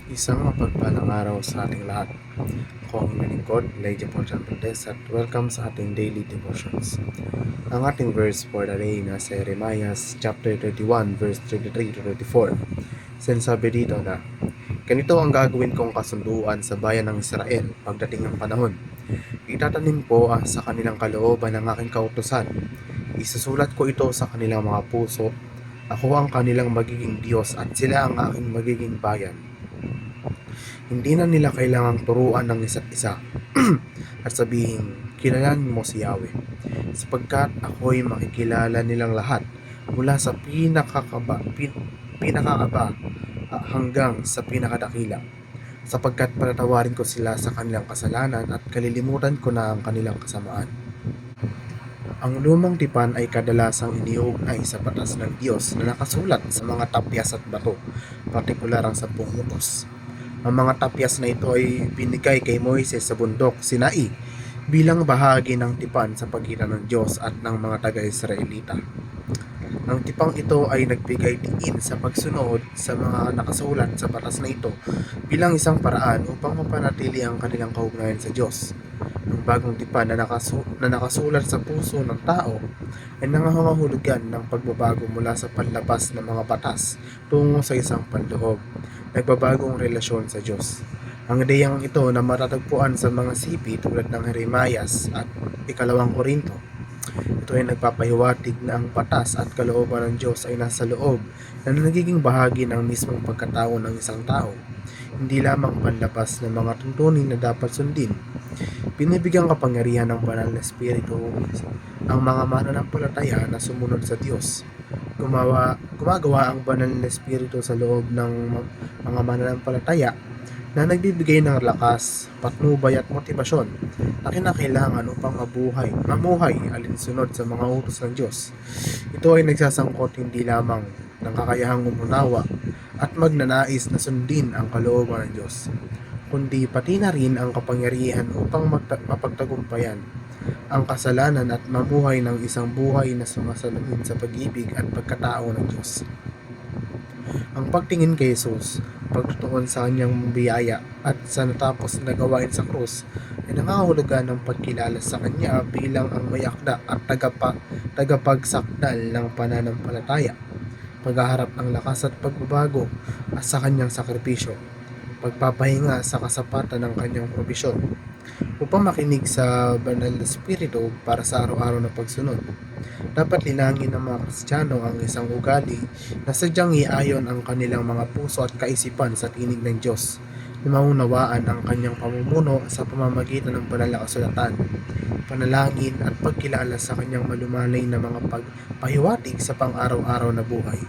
Isang mapagpalang araw sa ating lahat. Ako ang inyong lingkod, Elijah Porjan Valdez, at welcome sa ating daily devotions. Ang ating verse for the day nasa Jeremiah chapter 31 verse 33 to 34. Sinasabi dito na, ganito ang gagawin kong kasunduan sa bayan ng Israel pagdating ng panahon. Itatanim ko sa kanilang kalooban ng aking kautusan. Isusulat ko ito sa kanilang mga puso. Ako ang kanilang magiging Diyos at sila ang aking magiging bayan. Hindi na nila kailangang turuan ng isa't isa at sabihin, kilalanin mo si Yahweh, sapagkat ako'y makikilala nilang lahat mula sa pinakakaba hanggang sa pinakadakila, sapagkat patatawarin ko sila sa kanilang kasalanan at kalilimutan ko na ang kanilang kasamaan. Ang lumang tipan ay kadalasang iniugnay sa batas ng Diyos na nakasulat sa mga tapyas at bato, partikular ang 10 utos. Ang mga tapyas na ito ay binigay kay Moises sa bundok Sinai bilang bahagi ng tipan sa pagitan ng Diyos at ng mga taga-Israelita. Ang tipang ito ay nagbigay diin sa pagsunod sa mga nakasulat sa batas na ito bilang isang paraan upang mapanatili ang kanilang kaugnayan sa Diyos. Ang bagong tipan na nakasulat sa puso ng tao ay nangangahulugan ng pagbabago mula sa panlabas ng mga batas tungo sa isang panloob, nagbabagong relasyon sa Diyos. Ang ideyang ito na matatagpuan sa mga sipi tulad ng Jeremiah at 2 Korinto. Ito ay nagpapahiwatig na ang batas at kalooban ng Diyos ay nasa loob na nagiging bahagi ng mismong pagkatao ng isang tao, hindi lamang panlabas ng mga tuntunin na dapat sundin. Binibigyang kapangyarihan ng banal na espiritu ang mga mananampalataya na sumunod sa Diyos. Gumagawa ang banal na espiritu sa loob ng mga mananampalataya na nagbibigay ng lakas, patnubay at motibasyon na kinakailangan upang mamuhay alinsunod sa mga utos ng Diyos. Ito ay nagsasangkot hindi lamang ng kakayahang umunawa at magnanais na sundin ang kalooban ng Diyos, kundi pati na rin ang kapangyarihan upang mapagtagumpayan ang kasalanan at mamuhay ng isang buhay na sumasalamin sa pag-ibig at pagkatao ng Diyos. Ang pagtingin kay Jesus, pagtutuon sa kanyang biyaya at sa natapos na gawain sa krus ay nangangahulugan ng pagkilala sa kanya bilang ang may akda at tagapagsakdal ng pananampalataya, paghaharap ng lakas at pagbabago at sa kanyang sakripisyo, pagpapahinga sa kasapatan ng kanyang probisyon, upang makinig sa banal na espiritu para sa araw-araw na pagsunod. Dapat linangin ng mga Kristiyano ang isang ugali na sadyang iayon ang kanilang mga puso at kaisipan sa tinig ng Diyos, na maunawaan ang kanyang pamumuno sa pamamagitan ng banal na kasulatan, panalangin at pagkilala sa kanyang malumanay na mga pagpahiwatig sa pang-araw-araw na buhay.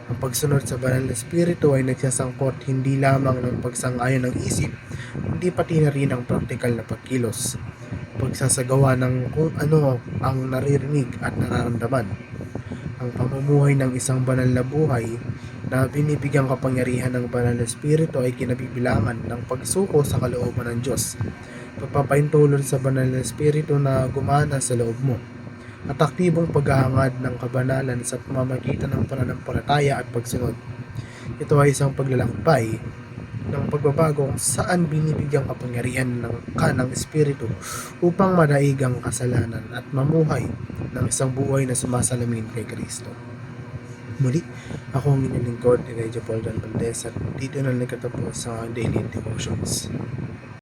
Ang pagsunod sa banal na espiritu ay nagsasangkot hindi lamang ng pagsang-ayon ng isip, kundi pati na rin ang praktikal na pagkilos, pagsasagawa ng kung ano ang naririnig at nararamdaman. Ang pamumuhay ng isang banal na buhay na binibigyang kapangyarihan ng banal na espiritu ay kinabibilangan ng pagsuko sa kalooban ng Diyos, pagpapaintulot sa banal na espiritu na gumana sa loob mo, at aktibong paghahangad ng kabanalan sa pamamagitan ng pananampalataya at pagsunod. Ito ay isang paglalakbay ng pagbabago kung saan binibigyang kapangyarihan ng Espiritu upang madaig ang kasalanan at mamuhay ng isang buhay na sumasalamin kay Kristo. Muli, ako ang inyong lingkod, Elijah Porjan Valdez, at dito na nagtatapos sa daily devotions.